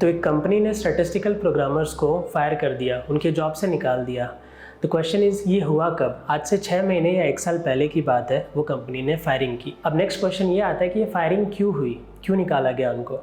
तो एक कंपनी ने स्टैटिस्टिकल प्रोग्रामर्स को फायर कर दिया, उनके जॉब से निकाल दिया। तो क्वेश्चन इज, ये हुआ कब? आज से 6 महीने या 1 साल पहले की बात है, वो कंपनी ने फायरिंग की। अब नेक्स्ट क्वेश्चन ये आता है कि ये फायरिंग क्यों हुई, क्यों निकाला गया उनको?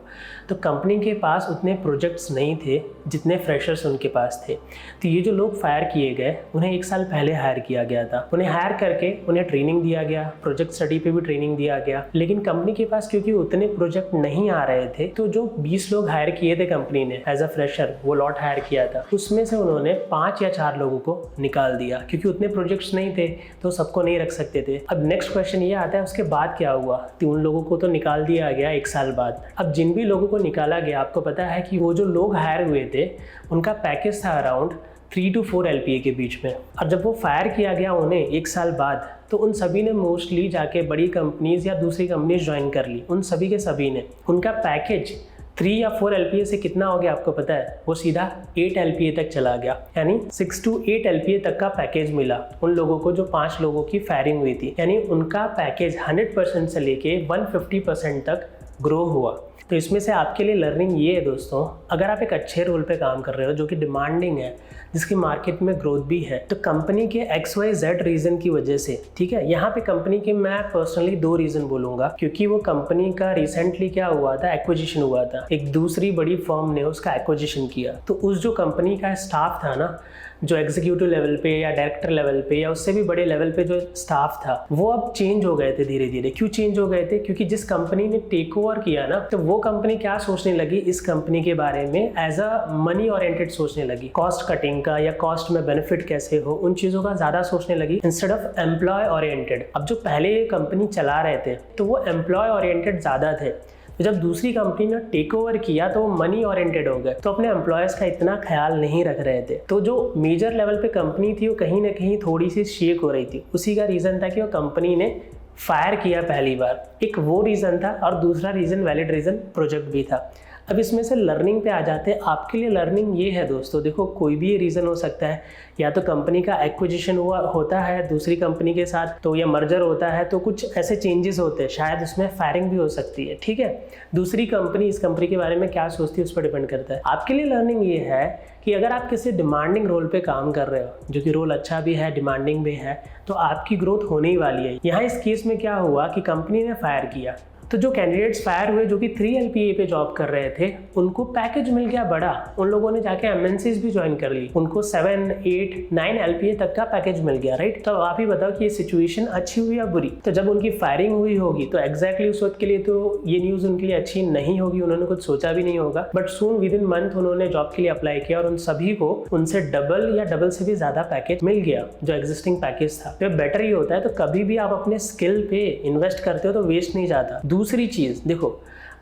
तो कंपनी के पास उतने प्रोजेक्ट्स नहीं थे जितने फ्रेशर्स उनके पास थे। तो ये जो लोग फायर किए गए, उन्हें 1 साल पहले हायर किया गया था। उन्हें हायर करके उन्हें ट्रेनिंग दिया गया, प्रोजेक्ट स्टडी पे भी ट्रेनिंग दिया गया। लेकिन कंपनी के पास क्योंकि उतने प्रोजेक्ट नहीं आ रहे थे, तो जो 20 लोग हायर किए थे कंपनी ने एज अ फ्रेशर, वो लॉट हायर किया था, उसमें से उन्होंने 5 या 4 लोगों को निकाल दिया, क्योंकि उतने प्रोजेक्ट्स नहीं थे तो सबको नहीं रख सकते थे। अब नेक्स्ट क्वेश्चन ये आता है, उसके बाद क्या हुआ? तो उन लोगों को तो निकाल दिया गया 1 साल बाद। अब जिन भी लोगों को निकाला गया, आपको पता है कि वो जो लोग हायर हुए थे, उनका पैकेज था अराउंड 3 to 4 LPA के बीच में। और जब वो फायर किया गया उन्हें 1 साल बाद, तो उन सभी ने मोस्टली जाके बड़ी कंपनीज या दूसरी कंपनीज ज्वाइन कर ली। उन सभी के सभी ने, उनका पैकेज 3 या 4 LPA से कितना हो गया आपको पता है? वो सीधा 8 LPA तक चला गया, यानी 6 to 8 LPA तक का पैकेज मिला उन लोगों को जो 5 लोगों की फायरिंग हुई थी। यानी उनका पैकेज 100% से लेके 150% तक ग्रो हुआ। तो इसमें से आपके लिए लर्निंग ये है दोस्तों, अगर आप एक अच्छे रोल पे काम कर रहे हो जो कि डिमांडिंग है, जिसकी मार्केट में ग्रोथ भी है, तो कंपनी के XYZ रीज़न की वजह से, ठीक है, यहाँ पे कंपनी के मैं पर्सनली 2 रीज़न बोलूँगा, क्योंकि वो कंपनी का रिसेंटली क्या हुआ था, एक्विजिशन हुआ था। एक दूसरी बड़ी फर्म ने उसका एक्विजिशन किया, तो उस जो कंपनी का स्टाफ था ना, जो एग्जीक्यूटिव लेवल पे या डायरेक्टर लेवल पे या उससे भी बड़े लेवल पे जो स्टाफ था, वो अब चेंज हो गए थे धीरे धीरे। क्यों चेंज हो गए थे? क्योंकि जिस कंपनी ने टेक ओवर किया ना, तो वो कंपनी क्या सोचने लगी इस कंपनी के बारे में, एज अ मनी ओरिएंटेड सोचने लगी। कॉस्ट कटिंग का या कॉस्ट में बेनिफिट कैसे हो, उन चीज़ों का ज़्यादा सोचने लगी इंस्टेड ऑफ एम्प्लॉय ओरिएंटेड। अब जो पहले ये कंपनी चला रहे थे, तो वो एम्प्लॉय ओरिएंटेड ज़्यादा थे। तो जब दूसरी कंपनी ने टेक ओवर किया, तो वो मनी ओरिएंटेड हो गए, तो अपने एम्प्लॉयज़ का इतना ख्याल नहीं रख रहे थे। तो जो मेजर लेवल पे कंपनी थी, वो कहीं ना कहीं थोड़ी सी शेक हो रही थी। उसी का रीज़न था कि वो कंपनी ने फायर किया पहली बार। एक वो रीज़न था, और दूसरा रीज़न, वैलिड रीज़न, प्रोजेक्ट भी था। अब इसमें से लर्निंग पे आ जाते हैं। आपके लिए लर्निंग ये है दोस्तों, देखो कोई भी ये रीज़न हो सकता है, या तो कंपनी का एक्विजिशन हुआ होता है दूसरी कंपनी के साथ, तो या मर्जर होता है, तो कुछ ऐसे चेंजेस होते हैं, शायद उसमें फायरिंग भी हो सकती है, ठीक है। दूसरी कंपनी इस कंपनी के बारे में क्या सोचती है उस पर डिपेंड करता है। आपके लिए लर्निंग ये है कि अगर आप किसी डिमांडिंग रोल पे काम कर रहे हो, जो कि रोल अच्छा भी है, डिमांडिंग भी है, तो आपकी ग्रोथ होने ही वाली है। यहाँ इस केस में क्या हुआ कि कंपनी ने फायर किया, तो जो कैंडिडेट्स फायर हुए जो कि 3 LPA पे जॉब कर रहे थे, उनको पैकेज मिल गया बड़ा। उन लोगों ने जाके MNCs भी ज्वाइन कर ली, उनको 7, 8, 9 LPA तक का पैकेज मिल गया, राइट। तो आप ही बताओ कि ये सिचुएशन अच्छी हुई या बुरी? तो जब उनकी फायरिंग हुई होगी, तो एग्जैक्टली उस वक्त के लिए तो ये न्यूज़ उनके लिए अच्छी नहीं होगी, उन्होंने कुछ सोचा भी नहीं होगा। But soon with in month उन्होंने जॉब के लिए अप्लाई किया, और उन सभी को उनसे डबल या डबल से भी ज़्यादा पैकेज मिल गया जो एग्जिस्टिंग पैकेज था। तो बेटर ही होता है। तो कभी भी आप अपने स्किल पे इन्वेस्ट करते हो तो वेस्ट नहीं जाता। दूसरी चीज़ देखो,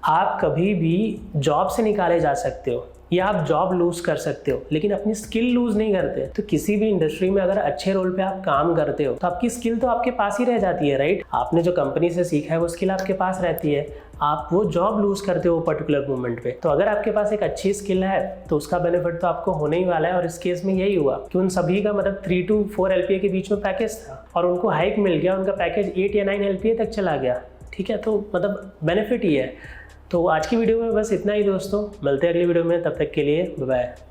आप कभी भी जॉब से निकाले जा सकते हो या आप जॉब लूज कर सकते हो, लेकिन अपनी स्किल लूज नहीं करते। तो किसी भी इंडस्ट्री में अगर अच्छे रोल पे आप काम करते हो, तो आपकी स्किल तो आपके पास ही रह जाती है, राइट। आपने जो कंपनी से सीखा है वो स्किल आपके पास रहती है, आप वो जॉब लूज करते हो पर्टिकुलर मोमेंट पे। तो अगर आपके पास एक अच्छी स्किल है, तो उसका बेनिफिट तो आपको होने ही वाला है। और इस केस में यही हुआ कि उन सभी का मतलब 3 to 4 LPA के बीच में पैकेज था, और उनको हाइक मिल गया, उनका पैकेज 8 या 9 LPA तक चला गया, ठीक है। तो मतलब बेनिफिट ही है। तो आज की वीडियो में बस इतना ही दोस्तों, मिलते हैं अगली वीडियो में, तब तक के लिए बाय बाय।